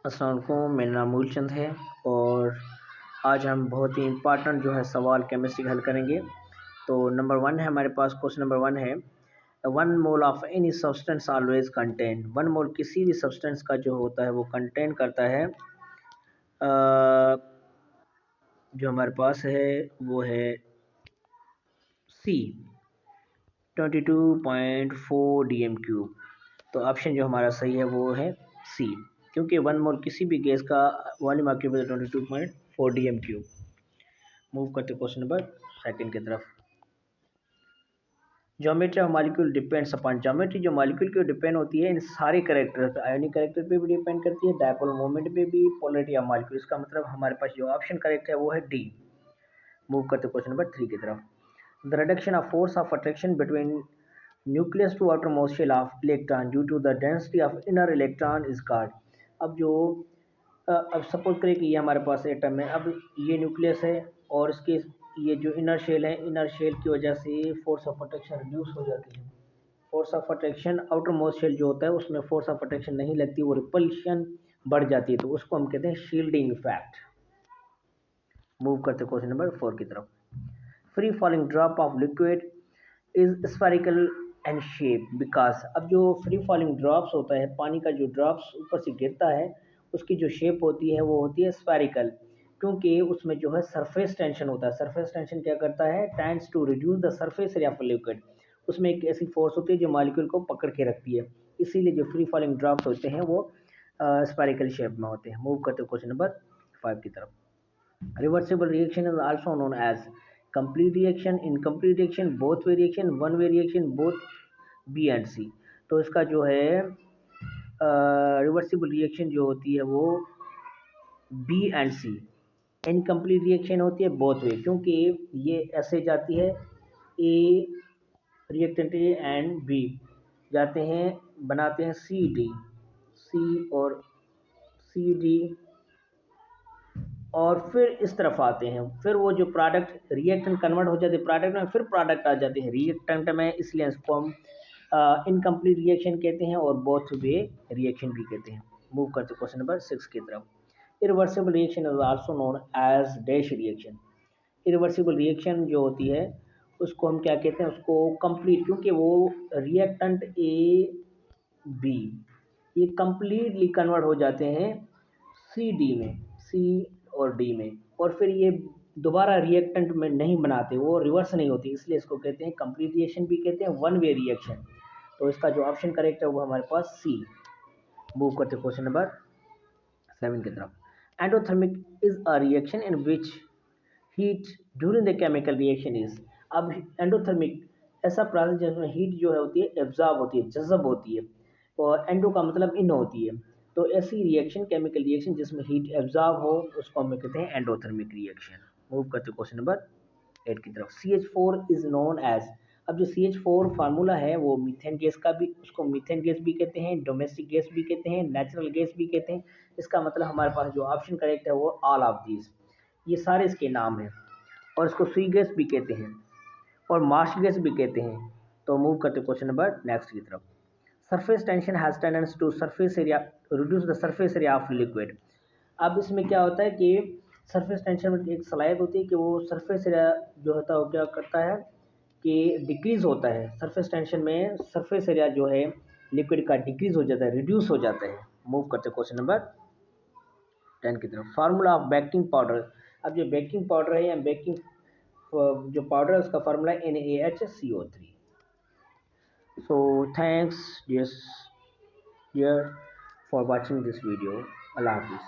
अस्सलाम वालेकुम, मेरा नाम मूलचंद है और आज हम बहुत ही इम्पोर्टेंट जो है सवाल केमिस्ट्री का हल करेंगे। तो नंबर वन है हमारे पास, क्वेश्चन नंबर वन है 1 mole of any substance always contain. 1 मोल किसी भी सब्सटेंस का जो होता है वो कंटेन करता है जो हमारे पास है वो है सी 22.4 DM³ तो ऑप्शन जो हमारा सही है वो है सी, क्योंकि 1 मोल किसी भी गैस का वॉल्यूम ऑक्यूपाइड 22.4 DM³। मूव करते क्वेश्चन नंबर सेकंड की तरफ। Geometry of molecule depends upon. Geometry जो मॉलिक्यूल की डिपेंड होती है इन सारे कैरेक्टर पे, आयोनिक कैरेक्टर पे भी डिपेंड करती है, डायपोल मोमेंट पे भी, पोलरिटी ऑफ मॉलिक्यूल। इसका मतलब हमारे पास जो ऑप्शन करेक्ट है वो है डी। मूव करते क्वेश्चन नंबर 3 की तरफ। The reduction of force of attraction between nucleus to outermost shell of electron due to the density of inner electron is called। अब सपोज करें कि ये हमारे पास एटम है। अब ये न्यूक्लियस है और इसके ये जो इनर शेल है, इनर शेल की वजह से फोर्स ऑफ अट्रैक्शन रिड्यूस हो जाती है। Force of attraction outermost shell जो होता है उसमें फोर्स ऑफ अट्रैक्शन नहीं लगती, वो रिपल्शन बढ़ जाती है, तो उसको हम कहते हैं शील्डिंग इफेक्ट। मूव करते क्वेश्चन नंबर 4 की तरफ। Free falling drop of liquid is spherical and shape because. अब जो फ्री फॉलिंग ड्रॉप्स होता है, पानी का जो ड्रॉप्स ऊपर से गिरता है उसकी जो शेप होती है वो होती है स्फेरिकल, क्योंकि उसमें जो है सरफेस टेंशन होता है। सरफेस टेंशन क्या करता है? Tends to reduce the surface area of liquid. उसमें एक ऐसी फोर्स होती है जो मॉलिक्यूल को पकड़ के रखती है, इसीलिए जो फ्री फॉलिंग ड्रॉप्स होते हैं वो स्फेरिकल शेप में होते हैं। मूव करते क्वेश्चन नंबर 5 की तरफ। Reversible reaction is also known as complete reaction, incomplete reaction, both way reaction, one way reaction, both B and C। तो इसका जो है रिवर्सिबल रिएक्शन जो होती है वो B and C। Incomplete reaction होती है बोथ वे, क्योंकि ये ऐसे जाती है, ए रिएक्टेंट ए एंड बी जाते हैं, बनाते हैं सी और सी डी, और फिर इस तरफ आते हैं, फिर वो जो प्रोडक्ट रिएक्टेंट कन्वर्ट हो जाते हैं प्रोडक्ट में, फिर प्रोडक्ट आ जाते हैं रिएक्टेंट में, इसलिए इसको हम इनकम्प्लीट रिएक्शन कहते हैं और बोथ वे रिएक्शन भी कहते हैं। मूव करते क्वेश्चन नंबर 6 की तरफ। Irreversible reaction is also known as dash reaction. Irreversible reaction जो होती है उसको हम क्या कहते हैं? उसको कंप्लीट, क्योंकि वो रिएक्टेंट ए बी ये कंप्लीटली कन्वर्ट हो जाते हैं सी डी में, सी और डी में, और फिर ये दोबारा रिएक्टेंट में नहीं बनाते, वो रिवर्स नहीं होती, इसलिए इसको कहते हैं कंप्लीट रिएक्शन भी कहते हैं, वन वे रिएक्शन। तो इसका जो ऑप्शन करेक्ट है वो हमारे पास सी। मूव करते क्वेश्चन नंबर 7 की तरफ। Endothermic is a reaction in which heat during the chemical reaction is. अब एंडोथर्मिक ऐसा प्रोसेस जिसमें हीट जो है होती है एब्जॉर्ब होती है, जज़ब होती है, और एंडो का मतलब इन होती है, तो ऐसी रिएक्शन केमिकल रिएक्शन जिसमें हीट एब्जॉर्ब हो उसको हम कहते हैं एंडोथर्मिक रिएक्शन। मूव करते क्वेश्चन नंबर 8 की तरफ। CH4 is known as. अब जो CH4 फार्मूला है वो मीथेन गैस का भी, उसको मीथेन गैस भी कहते हैं, डोमेस्टिक गैस भी कहते हैं, नेचुरल गैस भी कहते हैं। इसका मतलब हमारे पास जो ऑप्शन करेक्ट है वो ऑल ऑफ दीज, ये सारे इसके नाम हैं, और इसको स्वी गैस भी कहते हैं और मार्श गैस भी कहते हैं। तो मूव करते क्वेश्चन नंबर नेक्स्ट की तरफ। Surface tension has tendency to surface area reduce the surface area of liquid. अब इसमें क्या होता है कि सरफेस टेंशन में एक सलाहियत होती है कि वो सरफेस एरिया जो होता है वो क्या करता है कि डिक्रीज होता है। सरफेस टेंशन में सरफेस एरिया जो है लिक्विड का डिक्रीज हो जाता है, रिड्यूस हो जाता है। मूव करते क्वेश्चन नंबर 10 की तरफ। Formula of baking powder. अब जो बेकिंग पाउडर है या बेकिंग जो पाउडर है उसका formula NaHCO3। So thanks dear for watching this video. Allah Hafiz.